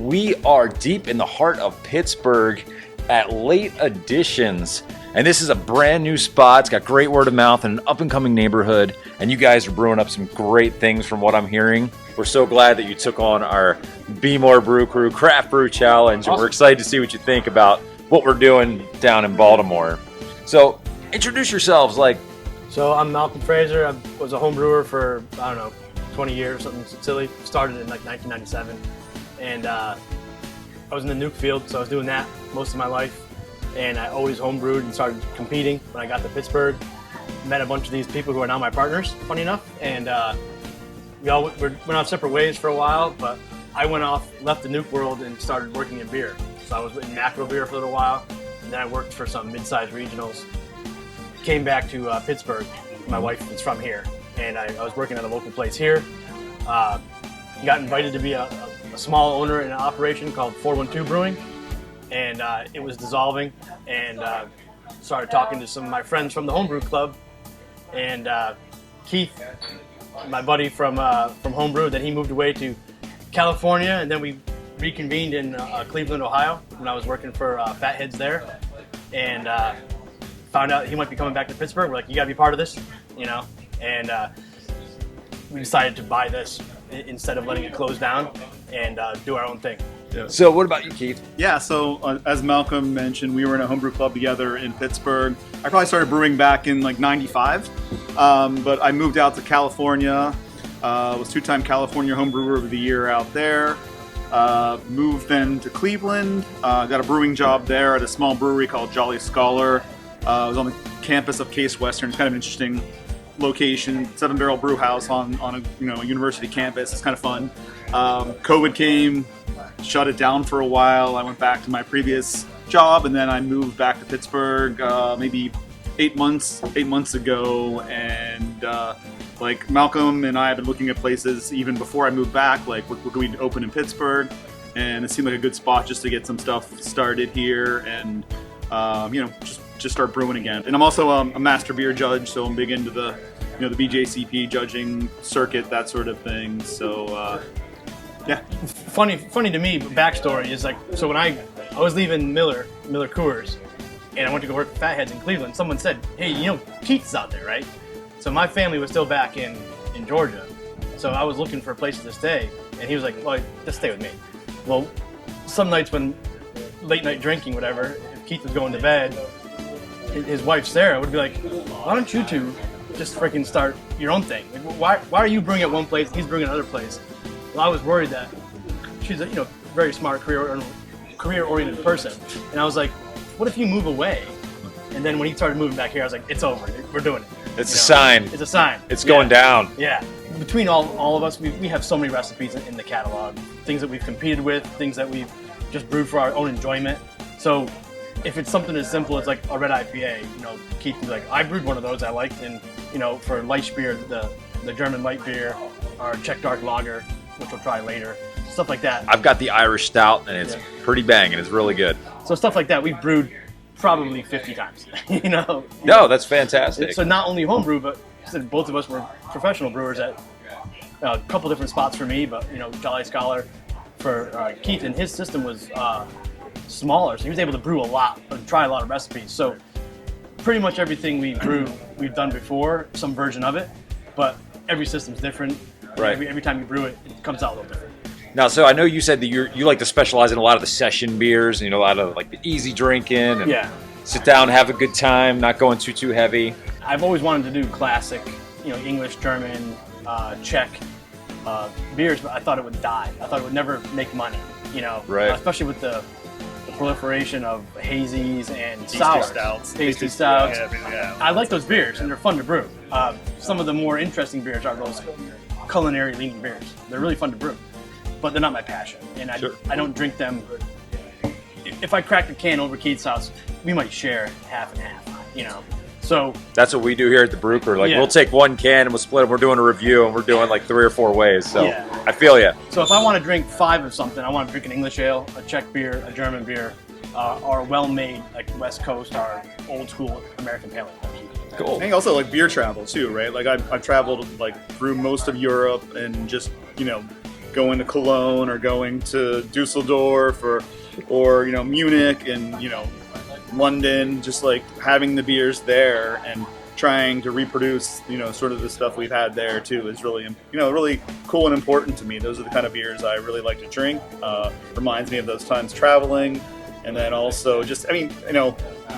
we are deep in the heart of Pittsburgh at Late Additions. And this is a brand new spot. It's got great word of mouth and an up and coming neighborhood. And you guys are brewing up some great things from what I'm hearing. We're so glad that you took on our Be More Brew Crew Craft Brew Challenge. Awesome. And we're excited to see what you think about what we're doing down in Baltimore. So introduce yourselves. So I'm Malcolm Frazer. I was a home brewer for, 20 years, something silly. Started in 1997. And I was in the nuke field, so I was doing that most of my life. And I always homebrewed and started competing when I got to Pittsburgh. Met a bunch of these people who are now my partners, funny enough. And we all went off separate ways for a while, but I left the nuke world and started working in beer. So I was in macro beer for a little while, and then I worked for some mid-sized regionals. Came back to Pittsburgh. My wife is from here, and I was working at a local place here. Got invited to be a small owner in an operation called 412 Brewing. And it was dissolving, and started talking to some of my friends from the homebrew club, and Keith, my buddy from homebrew. Then he moved away to California, and then we reconvened in Cleveland, Ohio, when I was working for Fatheads there, and found out he might be coming back to Pittsburgh. We're like, you gotta be part of this, and we decided to buy this instead of letting it close down and do our own thing. Yeah. So what about you, Keith? Yeah, so as Malcolm mentioned, we were in a homebrew club together in Pittsburgh. I probably started brewing back in 95, but I moved out to California. Was two-time California Homebrewer of the Year out there. Moved then to Cleveland. Got a brewing job there at a small brewery called Jolly Scholar. I was on the campus of Case Western. It's kind of an interesting location, 7-barrel brew house on a university campus. It's kind of fun. COVID came, shut it down for a while. I went back to my previous job, and then I moved back to Pittsburgh maybe 8 months ago. And Malcolm and I have been looking at places even before I moved back. What could we open in Pittsburgh? And it seemed like a good spot just to get some stuff started here, and just start brewing again. And I'm also a master beer judge, so I'm big into the the BJCP judging circuit, that sort of thing. So. Yeah. Funny to me, backstory is so when I was leaving Miller Coors, and I went to go work at Fatheads in Cleveland, someone said, hey, Keith's out there, right? So my family was still back in Georgia. So I was looking for places to stay, and he was like, well, just stay with me. Well, some nights when late night drinking, whatever, if Keith was going to bed, his wife Sarah would be like, why don't you two just freaking start your own thing? Why are you brewing at one place, he's brewing at another place? Well, I was worried that she's a very smart, career-oriented person, and I was like, what if you move away? And then when he started moving back here, I was like, it's over. We're doing it. It's a sign. It's a sign. It's going down. Yeah. Between all of us, we have so many recipes in the catalog. Things that we've competed with, things that we've just brewed for our own enjoyment. So if it's something as simple as a red IPA, Keith was like, I brewed one of those I liked, and for light beer, the German light beer, our Czech dark lager, which we'll try later, stuff like that. I've got the Irish stout, and it's pretty banging. It's really good. So stuff like that we've brewed probably 50 times. No, that's fantastic. So not only homebrew, but both of us were professional brewers at a couple different spots for me. But Jolly Scholar for Keith, and his system was smaller, so he was able to brew a lot and try a lot of recipes. So pretty much everything we brew, we've done before, some version of it, but every system's different. Right. Every time you brew it, it comes out a little different. Now, so I know you said that you like to specialize in a lot of the session beers, and a lot of the easy drinking, and sit down, have a good time, not going too heavy. I've always wanted to do classic, English, German, Czech beers, but I thought it would die. I thought it would never make money, Right. Especially with the proliferation of hazies and sours. Tasty stouts. Yeah. I like those beers, and they're fun to brew. Some of the more interesting beers are those culinary leaning beers. They're really fun to brew, but they're not my passion, and I don't drink them. If I crack a can over Keith's house, we might share half and half, So that's what we do here at the Brew Crew. We'll take one can and we'll split it. We're doing a review, and we're doing 3 or 4 ways. So I feel you. So if I want to drink 5 of something, I want to drink an English ale, a Czech beer, a German beer, or well-made West Coast, or old school American pale ale. Cool. I think also beer travel too, right? I've traveled through most of Europe, and just going to Cologne or going to Dusseldorf or Munich and London, just like having the beers there and trying to reproduce sort of the stuff we've had there too is really really cool and important to me. Those are the kind of beers I really like to drink. Reminds me of those times traveling, and then also just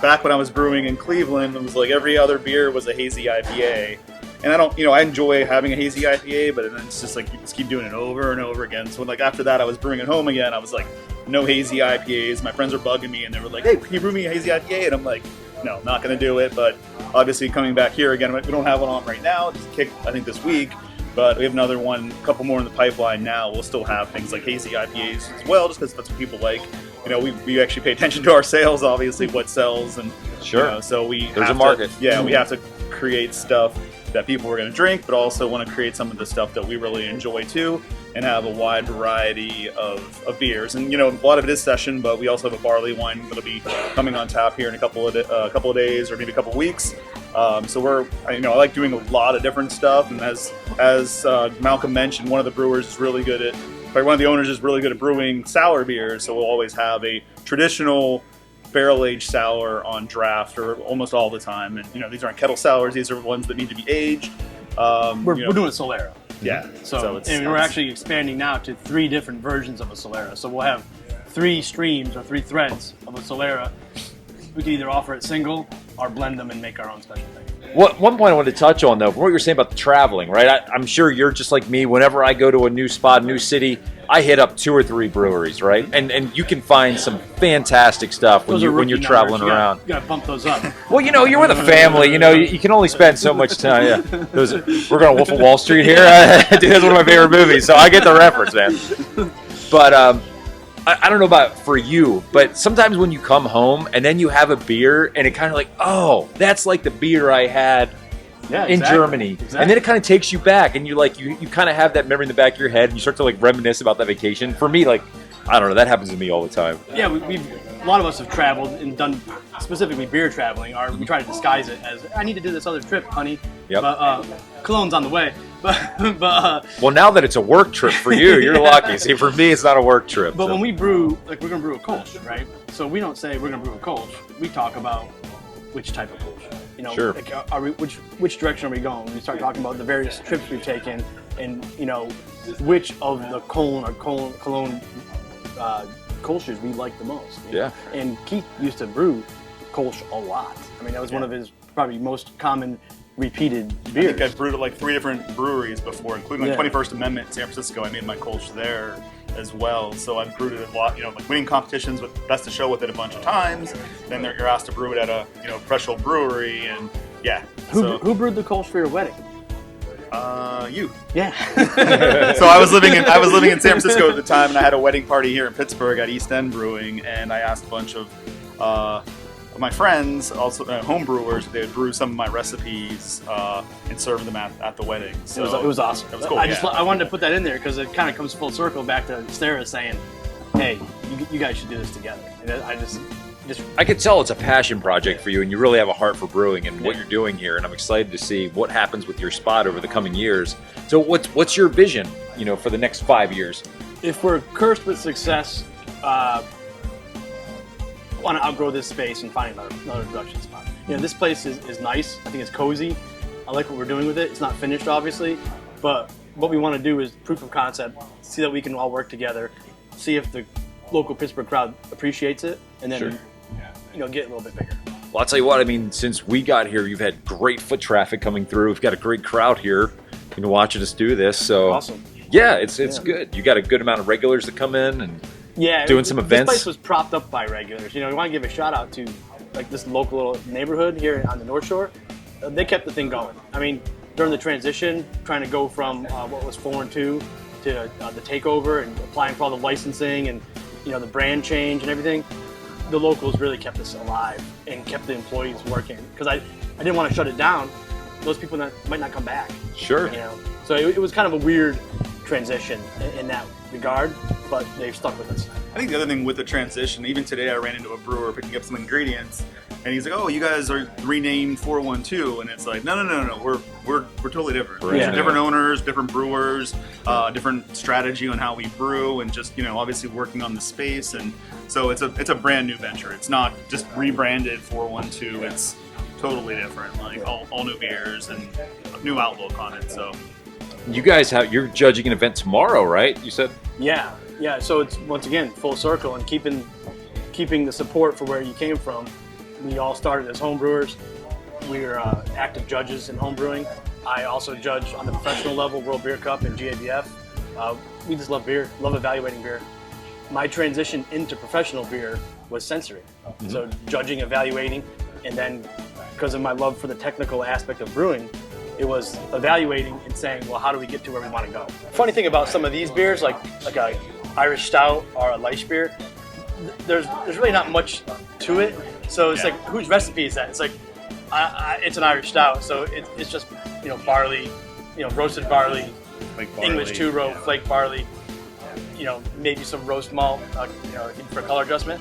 back when I was brewing in Cleveland, it was like every other beer was a hazy IPA. And I enjoy having a hazy IPA, but then it's just like you just keep doing it over and over again. So like after that, I was brewing at home again. I was like, no hazy IPAs. My friends were bugging me, and they were like, hey, can you brew me a hazy IPA? And I'm like, no, not going to do it. But obviously coming back here again, we don't have one on right now. Just kicked, I think, this week. But we have another one, a couple more in the pipeline now. We'll still have things like hazy IPAs as well, just because that's what people like. We actually pay attention to our sales, obviously, what sells. And sure. So there's a market. We have to create stuff that people are going to drink, but also want to create some of the stuff that we really enjoy too, and have a wide variety of beers. And a lot of it is session, but we also have a barley wine that'll be coming on tap here in a couple of days or maybe a couple of weeks. So I like doing a lot of different stuff. And as Malcolm mentioned, one of the owners is really good at brewing sour beers. So we'll always have a traditional barrel-aged sour on draft or almost all the time. And these aren't kettle sours; these are ones that need to be aged. We're doing Solera. Yeah. So we're actually expanding now to 3 different versions of a Solera. So we'll have 3 streams or 3 threads of a Solera. We can either offer it single or blend them and make our own special thing. One point I wanted to touch on, though, from what you were saying about the traveling, right? I'm sure you're just like me. Whenever I go to a new spot, new city, I hit up 2 or 3 breweries, right? And you can find some fantastic stuff when you're traveling around. You gotta bump those up. Well, you're with a family. You can only spend so much time. Yeah, we're going to Wolf of Wall Street here. Dude, that's one of my favorite movies, so I get the reference, man. But I don't know about for you, but sometimes when you come home and then you have a beer and it kind of like, oh, that's like the beer I had in Germany. Exactly. And then it kind of takes you back and you kind of have that memory in the back of your head and you start to like reminisce about that vacation. For me, like, I don't know, that happens to me all the time. Yeah, a lot of us have traveled and done specifically beer traveling, or we try to disguise it as, I need to do this other trip, honey. Yep. But Cologne's on the way. Well, now that it's a work trip for you, you're lucky. See, for me, it's not a work trip. But when we brew, like we're going to brew a Kolsch, right? So we don't say we're going to brew a Kolsch. We talk about which type of Kolsch. Sure. Like, which direction are we going? We start talking about the various trips we've taken and, which of the Cologne Kolsch's we like the most. Yeah. And Keith used to brew Kolsch a lot. I mean, that was one of his probably most common repeated beers. I think I've brewed at like 3 different breweries before, including like 21st Amendment in San Francisco. I made my Kolsch there as well. So I've brewed it a lot, like winning competitions with Best of Show with it a bunch of times. Then you're asked to brew it at a, professional brewery, and yeah. Who brewed the Kolsch for your wedding? You. Yeah. So I was living in San Francisco at the time, and I had a wedding party here in Pittsburgh at East End Brewing, and I asked a bunch of my friends, also home brewers, they would brew some of my recipes and serve them at the wedding. So it was awesome. It was cool. I wanted to put that in there because it kind of comes full circle back to Sarah saying, "Hey, you guys should do this together." And I could tell it's a passion project for you, and you really have a heart for brewing and what you're doing here. And I'm excited to see what happens with your spot over the coming years. So, what's your vision, for the next 5 years? If we're cursed with success, want to outgrow this space and find another production spot. This place is nice. I think it's cozy. I like what we're doing with it. It's not finished, obviously, but what we want to do is proof of concept, see that we can all work together, see if the local Pittsburgh crowd appreciates it, and then get a little bit bigger. Well, I'll tell you what, I mean, since we got here, you've had great foot traffic coming through. We've got a great crowd here, watching us do this. So awesome. Yeah, it's good. You got a good amount of regulars that come in and doing some events. This place was propped up by regulars. We want to give a shout out to like this local little neighborhood here on the North Shore. They kept the thing going. I mean, during the transition, trying to go from what was 4 and 2 to the takeover and applying for all the licensing and the brand change and everything, the locals really kept us alive and kept the employees working. Because I didn't want to shut it down. Those people might not come back. Sure. So it was kind of a weird transition in that regard, but they've stuck with us. I think the other thing with the transition, even today I ran into a brewer picking up some ingredients, And he's like, "Oh, you guys are renamed 412," and it's like, no, we're totally different. Right. There's different owners, different brewers, different strategy on how we brew, and just obviously working on the space. And so it's a brand new venture. It's not just rebranded 412. It's totally different, like all new beers and a new outlook on it. So You guys you're judging an event tomorrow, right? You said. Yeah. So it's once again full circle and keeping the support for where you came from. We all started as home brewers. We are active judges in home brewing. I also judge on the professional level, World Beer Cup and GABF. We just love beer, love evaluating beer. My transition into professional beer was sensory. Mm-hmm. So judging, evaluating, and then because of my love for the technical aspect of brewing, it was evaluating and saying, well, how do we get to where we want to go? Funny thing about some of these beers, like a Irish Stout or a Light beer, there's really not much to it. So it's like, whose recipe is that? It's like, it's an Irish Stout, so it's just barley, roasted barley, English 2-row flake barley, maybe some roast malt, for color adjustment.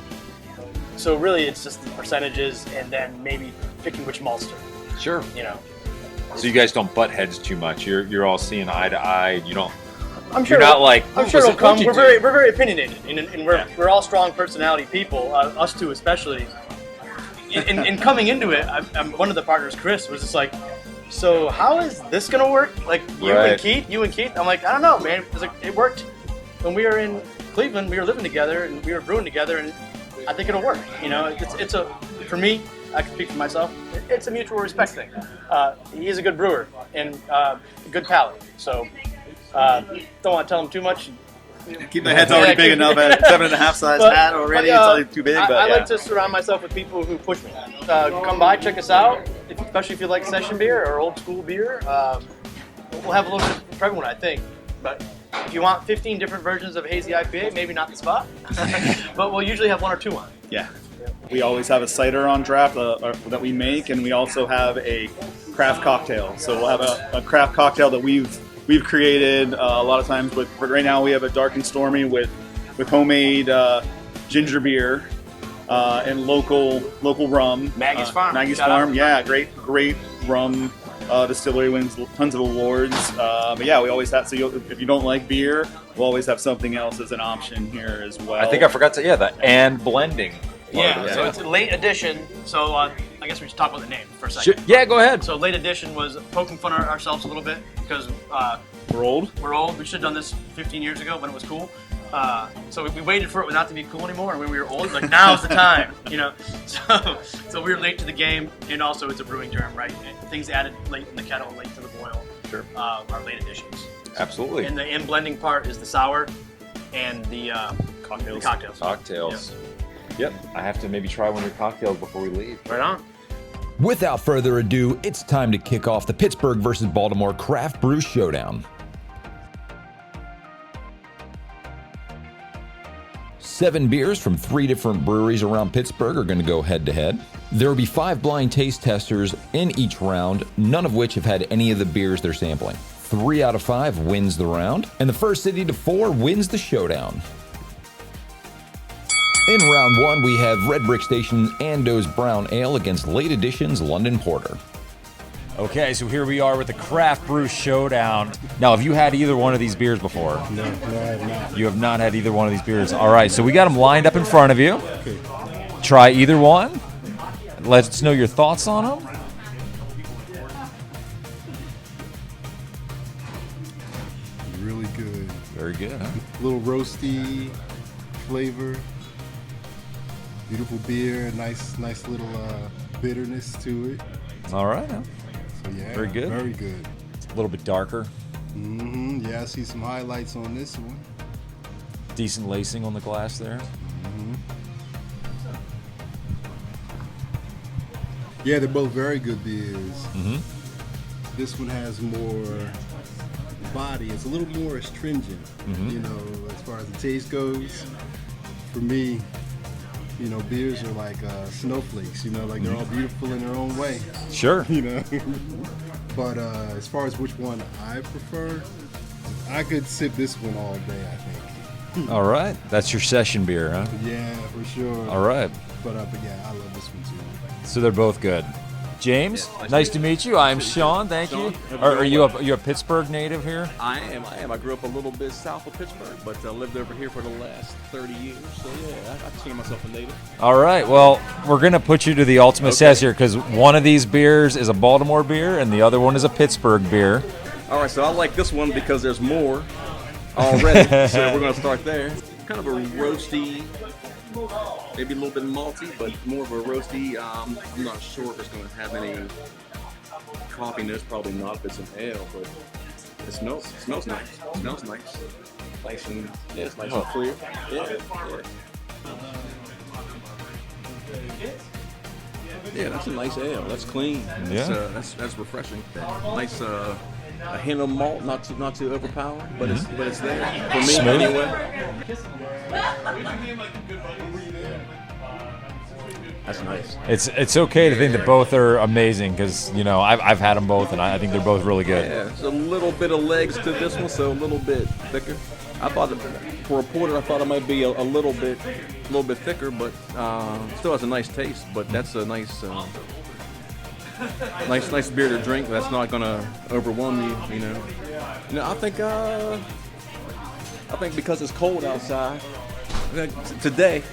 So really, it's just the percentages, and then maybe picking which malts to. Sure. So you guys don't butt heads too much. You're all seeing eye to eye. You don't. I'm sure. You're not like. I'm sure it'll come. We're very opinionated, and we're all strong personality people. Us two especially. In coming into it, I'm one of the partners, Chris, was just like, so how is this gonna work? Like you and Keith. I'm like, I don't know, man. It's like it worked when we were in Cleveland. We were living together and we were brewing together, and I think it'll work. It's for me. I can speak for myself. It's a mutual respect thing. He's a good brewer and good palate. So don't want to tell him too much. Keep my head's already big enough at 7.5 size hat already. It's already too big. I like to surround myself with people who push me. Come by, check us out, especially if you like session beer or old school beer. We'll have a little bit for everyone, I think. But if you want 15 different versions of hazy IPA, maybe not the spot. But we'll usually have one or two on. Yeah. We always have a cider on draft that we make, and we also have a craft cocktail. So we'll have a craft cocktail that we've created a lot of times. Right now we have a dark and stormy with homemade ginger beer and local rum. Maggie's Farm. Maggie's Farm, yeah, great rum distillery, wins tons of awards. But yeah, we always have. So if you don't like beer, we'll always have something else as an option here as well. I think I forgot to the and blending. Yeah, so it's a Late Addition. So I guess we should talk about the name for a second. Yeah, go ahead. So Late Addition was poking fun at ourselves a little bit because we're old. We're old. We should have done this 15 years ago when it was cool. So we waited for it not to be cool anymore, and when we were old, like now's the time, So we were late to the game, and also it's a brewing term, right? Things added late in the kettle, late to the boil. Sure. Are late additions. Absolutely. And the in blending part is the sour, and the cocktails. Cocktails. Yep. I have to maybe try one of your cocktails before we leave. Right on. Without further ado, it's time to kick off the Pittsburgh versus Baltimore Craft Brew Showdown. 7 beers from 3 different breweries around Pittsburgh are going to go head to head. There will be 5 blind taste testers in each round, none of which have had any of the beers they're sampling. 3 out of 5 wins the round, and the first city to 4 wins the showdown. In round 1, we have Red Brick Station's Ando's Brown Ale against Late Addition's London Porter. Okay, so here we are with the Craft Brew Showdown. Now, have you had either one of these beers before? No, I have not. You have not had either one of these beers. All right, so we got them lined up in front of you. Okay. Try either one. Let us know your thoughts on them. Really good. Very good, huh? A little roasty flavor. Beautiful beer. Nice little bitterness to it. All right. Huh? So yeah, very good. Very good. It's a little bit darker. Mm-hmm. Yeah, I see some highlights on this one. Decent lacing on the glass there. Mm-hmm. Yeah, they're both very good beers. Mm-hmm. This one has more body. It's a little more astringent, as far as the taste goes. For me, beers are like snowflakes, like they're all beautiful in their own way. Sure. But as far as which one I prefer, I could sip this one all day, I think. All right. That's your session beer, huh? Yeah, for sure. All right. But yeah, I love this one too. So they're both good. James, nice to meet you. I'm Sean. Thank you. Are you a Pittsburgh native here? I am. I grew up a little bit south of Pittsburgh, but lived over here for the last 30 years. So yeah, I consider myself a native. All right. Well, we're going to put you to the ultimate test here because one of these beers is a Baltimore beer and the other one is a Pittsburgh beer. All right, so I like this one because there's more already. So we're going to start there. Kind of a roasty, maybe a little bit malty, but more of a roasty. I'm not sure if it's going to have any coffeeness. Probably not if it's an ale, but it smells nice. It smells nice. Nice and it's nice and clear. Yeah, that's a nice ale. That's clean. Yeah. That's refreshing. Nice a hint of malt, not too overpowering, but it's there for me Smooth. anyway. That's nice. It's okay to think that both are amazing because I've had them both and I think they're both really good. Yeah, there's a little bit of legs to this one, so a little bit thicker. I thought for a porter, I thought it might be a little bit thicker, but still has a nice taste. But that's a nice beer to drink. That's not gonna overwhelm you, I think because it's cold outside today,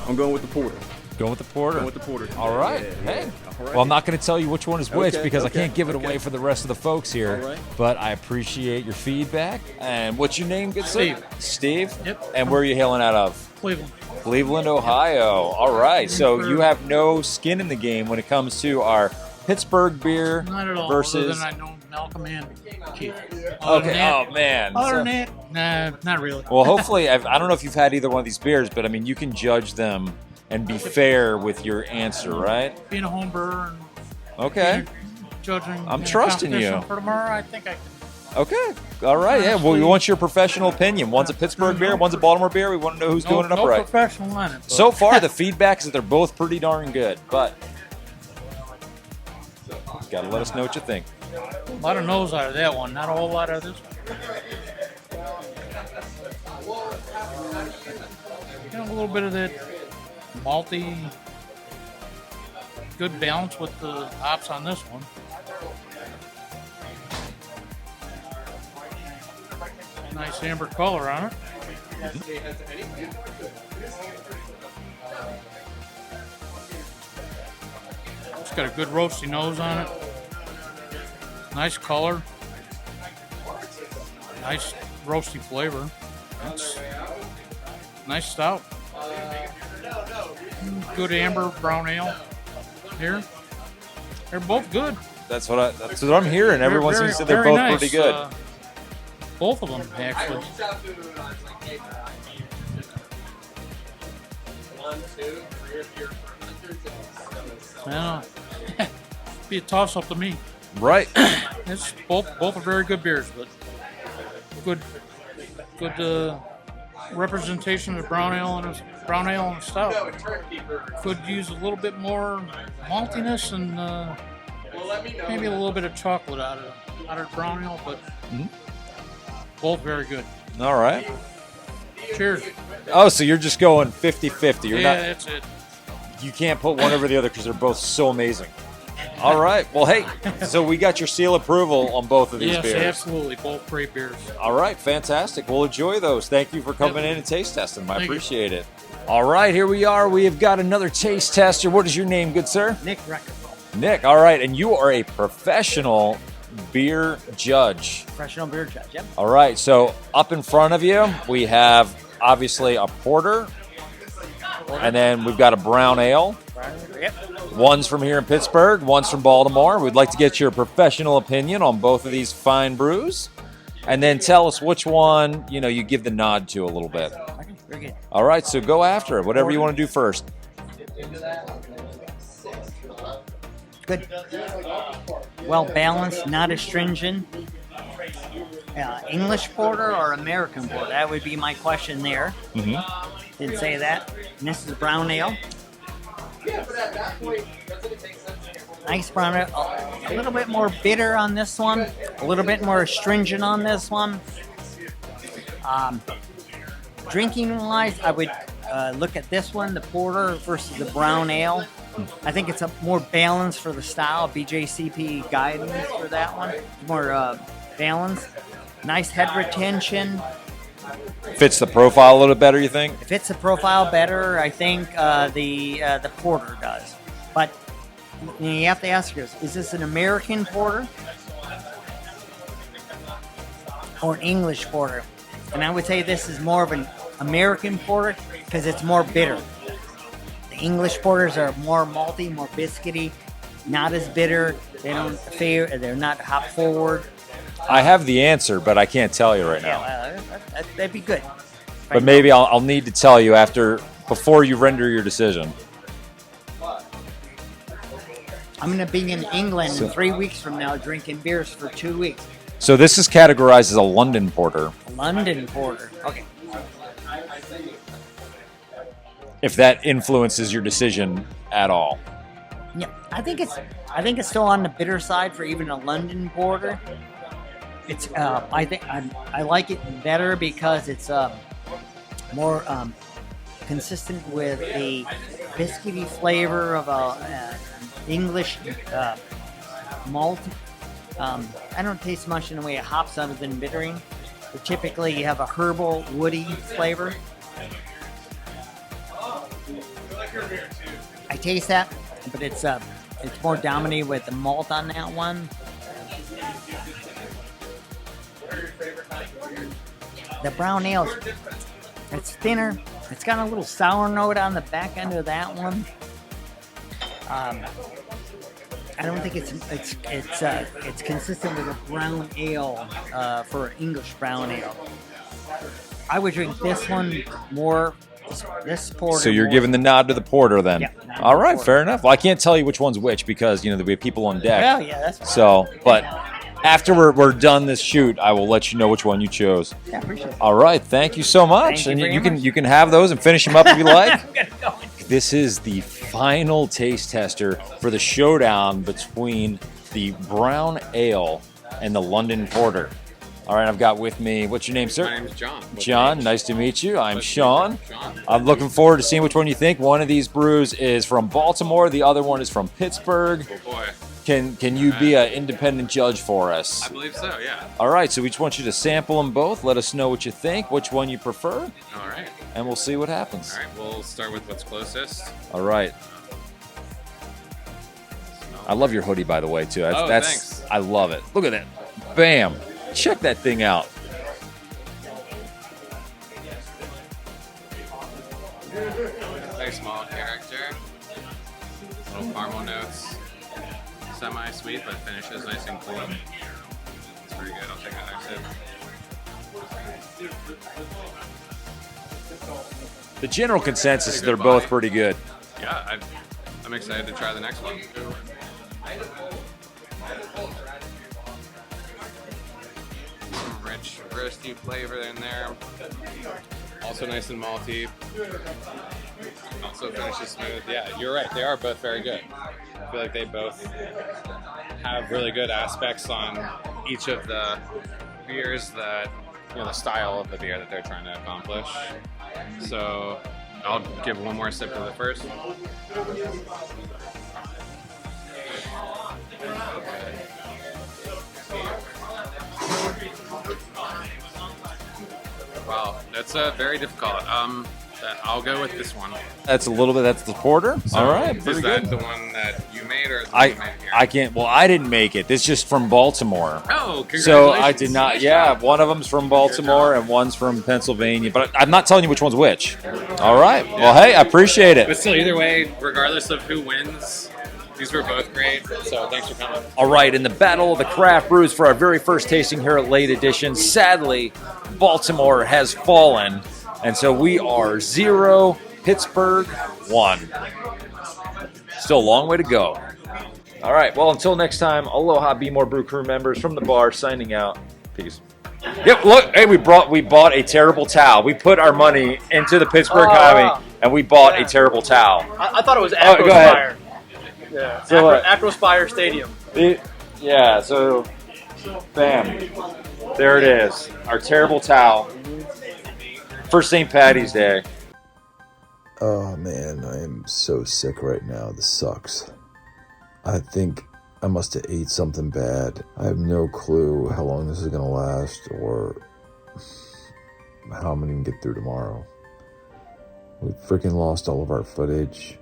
I'm going with the porter. Going with the porter. Going with the porter. All right. Yeah. Hey. All right. Well, I'm not going to tell you which one is which because I okay, can't give it okay. away for the rest of the folks here. All right. But I appreciate your feedback. And what's your name, good sir? Steve. Yep. And where are you hailing out of? Cleveland. Cleveland, Ohio. All right. So you have no skin in the game when it comes to our Pittsburgh beer Not at all. versus. Other than I know Malcolm and Keith. Okay. Oh man. Other So- than that, nah, not really. Well, hopefully, I don't know if you've had either one of these beers, but I mean, you can judge them and be fair with your answer, right? Being a home brewer and Okay. judging. I'm in a trusting you. competition for tomorrow, I think I can. Okay. All right. Yeah. Well, we want your professional opinion. One's a Pittsburgh beer, one's a Baltimore beer. We want to know who's doing it No upright. professional in it. But So far, the feedback is that they're both pretty darn good, but gotta let us know what you think. a lot of nose out of that one, not a whole lot out of this one. A little bit of that malty, good balance with the hops on this one. Nice amber color on it. It's got a good roasty nose on it. Nice color. Nice roasty flavor. That's nice stout. Good amber brown ale here. They're both good. That's what I'm hearing. Everyone seems to they're Very both nice. pretty good. Both of them, actually. Well, be a toss-up to me. Right. It's both are very good beers, but good representation of brown ale and a stout. Could use a little bit more maltiness and maybe a little bit of chocolate out of the brown ale, but both very good. All right. Cheers. Oh, so you're just going 50-50. You're Yeah, not. that's it. You can't put one over the other because they're both so amazing. All right. Well, hey, so we got your seal approval on both of these Yes, beers. absolutely. Both great beers. All right, fantastic. We'll enjoy those. Thank you for coming in and taste testing them. I Thank you. appreciate it. All right, here we are. We have got another taste tester. What is your name, good sir? Nick Recker, Nick. All right, and you are a professional beer judge. professional beer judge. Yep. All right, so up in front of you, we have obviously a porter, and then we've got a brown ale. Yep. One's from here in Pittsburgh, one's from Baltimore. We'd like to get your professional opinion on both of these fine brews, and then tell us which one you give the nod to a little bit. Okay, very good. All right, so go after it. Whatever you want to do first. Good. Well balanced, not astringent. English porter or American porter? That would be my question there. Did say that. And this is a brown ale. Nice brown ale. A little bit more bitter on this one. A little bit more astringent on this one. Drinking wise, I would look at this one, the porter versus the brown ale. I think it's a more balance for the style. BJCP guidance for that one. More balance. Nice head retention. Fits the profile a little better, you think? It fits the profile better, I think the porter does. But you have to ask yourself, is this an American porter or an English porter? And I would say this is more of an American porter because it's more bitter. The English porters are more malty, more biscuity, not as bitter. They're not hop forward. I have the answer, but I can't tell you right now. That'd be good. But maybe I'll need to tell you before you render your decision. I'm going to be in England in 3 weeks from now drinking beers for 2 weeks. So this is categorized as a London porter. London porter. Okay. If that influences your decision at all. Yeah, I think it's still on the bitter side for even a London porter. It's I like it better because it's more consistent with the biscuity flavor of a English malt. I don't taste much in the way of hops other than bittering. But typically, you have a herbal, woody flavor. I taste that, but it's more dominated with the malt on that one. The brown ale, it's thinner. It's got a little sour note on the back end of that one. I don't think it's consistent with a brown ale for an English brown ale. I would drink this one more. This porter. So you're giving the nod to the porter then? Yeah. All right, fair enough. Well, I can't tell you which one's which because there'll be people on deck. Well, yeah, that's fine. So, but after we're done this shoot, I will let you know which one you chose. Yeah, appreciate it. All right, thank you so much. Thank you and very much. You can have those and finish them up if you like. I'm gonna go. This is the final taste tester for the showdown between the brown ale and the London porter. All right, I've got with me, what's your name, sir? My name's John. John, nice to meet you. I'm Sean. Sean. I'm looking forward to seeing which one you think. One of these brews is from Baltimore. The other one is from Pittsburgh. Oh boy. Can you be an independent judge for us? I believe so, yeah. All right, so we just want you to sample them both. Let us know what you think, which one you prefer, All right. and we'll see what happens. All right, we'll start with what's closest. All right. I love your hoodie, by the way, too. Thanks. I love it. Look at that. Bam. Check that thing out. Very small character. Little caramel notes. Semi-sweet, but finishes nice and cool. It's pretty good. I'll take another sip. The general consensus is they're both pretty good. Yeah, I'm excited to try the next one. Some rich roasty flavor in there. Also nice and malty. Also finishes smooth. Yeah, you're right. They are both very good. I feel like they both have really good aspects on each of the beers that, the style of the beer that they're trying to accomplish. So I'll give one more sip to the first. Wow, that's very difficult. I'll go with this one. That's the porter. So All right, is pretty that good. the one that you made, or is the one you made here? I can't. Well, I didn't make it. This is just from Baltimore. Oh, congratulations! So I did not. Nice Yeah, job. one of them's from Baltimore and one's from Pennsylvania. But I'm not telling you which one's which. All right. Well, hey, I appreciate But it. still, either way, regardless of who wins, these were both great. So thanks for coming. All right, in the battle of the craft brews for our very first tasting here at Late Addition, sadly, Baltimore has fallen, and so we are 0, Pittsburgh 1. Still a long way to go. All right, well, until next time, aloha, Be More Brew crew members from the bar signing out. Peace. Yep, look, hey, we bought a terrible towel. We put our money into the Pittsburgh Hobby, and we bought a terrible towel. I thought it was go ahead. Acrospire. Yeah, So what? Acrospire Stadium. Yeah, so, bam. There it is. Our terrible towel. for St. Patty's Day. Oh man, I am so sick right now. This sucks. I think I must have ate something bad. I have no clue how long this is gonna last or how I'm gonna get through tomorrow. We freaking lost all of our footage.